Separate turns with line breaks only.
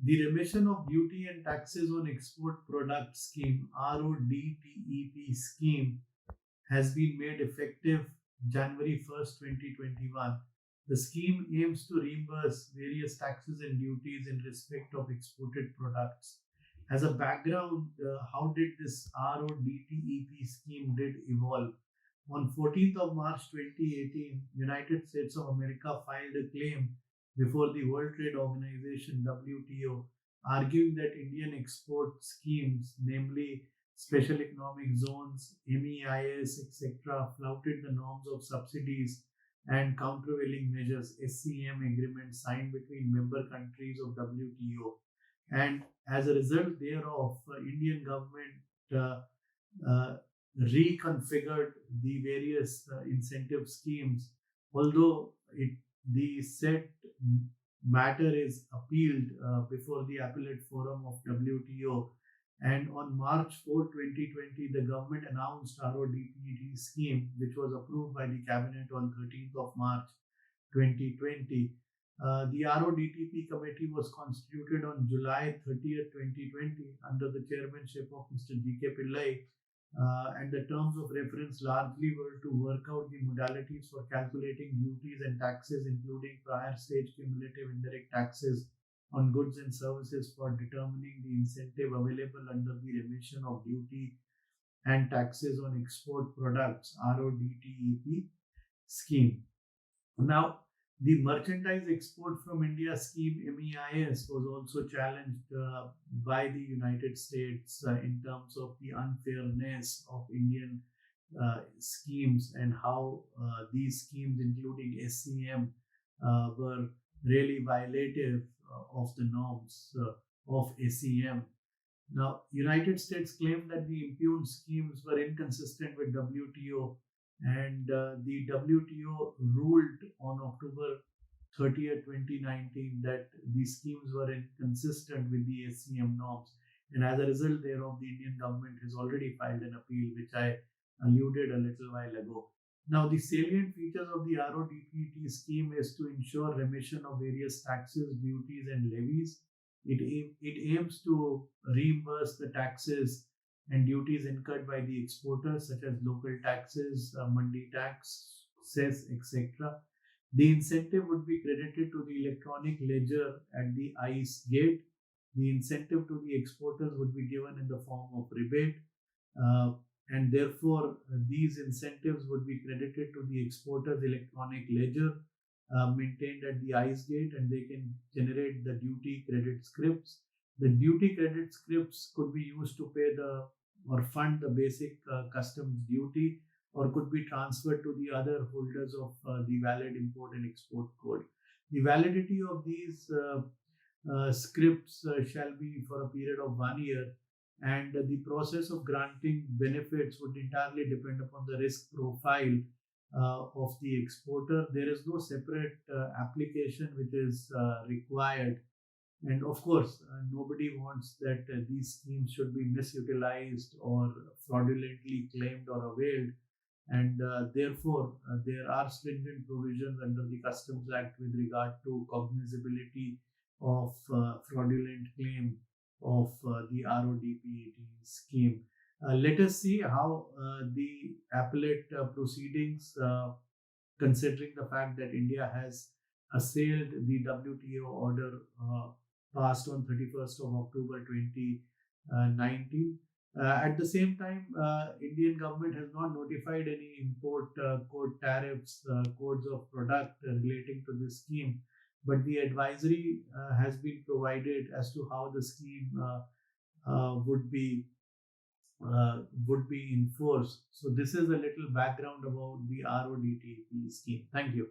The Remission of Duty and Taxes on Export Products Scheme (RODTEP) scheme has been made effective January 1st, 2021. The scheme aims to reimburse various taxes and duties in respect of exported products. As a background, how did this RODTEP scheme did evolve? On 14th of March 2018, United States of America filed a claim before the World Trade Organization WTO, arguing that Indian export schemes, namely Special Economic Zones, MEIS, etc., flouted the norms of subsidies and countervailing measures (SCM) agreements signed between member countries of WTO. And as a result thereof, Indian government uh, uh, reconfigured the various incentive schemes, although the said matter is appealed before the appellate forum of WTO. And on March 4, 2020, the government announced RODPT scheme, which was approved by the cabinet on 13th of March 2020. The RODTP committee was constituted on July 30th, 2020, under the chairmanship of Mr. G.K. Pillai, and the terms of reference largely were to work out the modalities for calculating duties and taxes, including prior stage cumulative indirect taxes on goods and services, for determining the incentive available under the Remission of Duty and Taxes on Export Products (RODTEP) scheme. Now, the Merchandise Export from India scheme (MEIS) was also challenged by the United States in terms of the unfairness of Indian schemes, and how these schemes, including SCM, were really violative of the norms of SEM. Now, United States claimed that the impugned schemes were inconsistent with WTO, and the WTO ruled on October 30th, 2019, that the schemes were inconsistent with the SCM norms. And as a result thereof, the Indian government has already filed an appeal, which I alluded a little while ago. Now, the salient features of the RODPT scheme is to ensure remission of various taxes, duties, and levies. It aims to reimburse the taxes and duties incurred by the exporters, such as local taxes, mandi tax, cess, etc. The incentive would be credited to the electronic ledger at the ICE gate. The incentive to the exporters would be given in the form of rebate, uh, and therefore these incentives would be credited to the exporter's electronic ledger maintained at the ICE gate, and they can generate the duty credit scripts. The duty credit scripts could be used to pay the or fund the basic customs duty, or could be transferred to the other holders of the valid import and export code. The validity of these scripts shall be for a period of 1 year, and the process of granting benefits would entirely depend upon the risk profile of the exporter. There is no separate application which is required. And of course, nobody wants that these schemes should be misutilized or fraudulently claimed or availed. And therefore, there are stringent provisions under the Customs Act with regard to cognizability of fraudulent claim of the RODPAT scheme. Let us see how the appellate proceedings, considering the fact that India has assailed the WTO order passed on 31st of October 2019. At the same time, Indian government has not notified any import code tariffs, codes of product relating to this scheme, but the advisory has been provided as to how the scheme would be enforced. So this is a little background about the RODTP scheme. Thank you.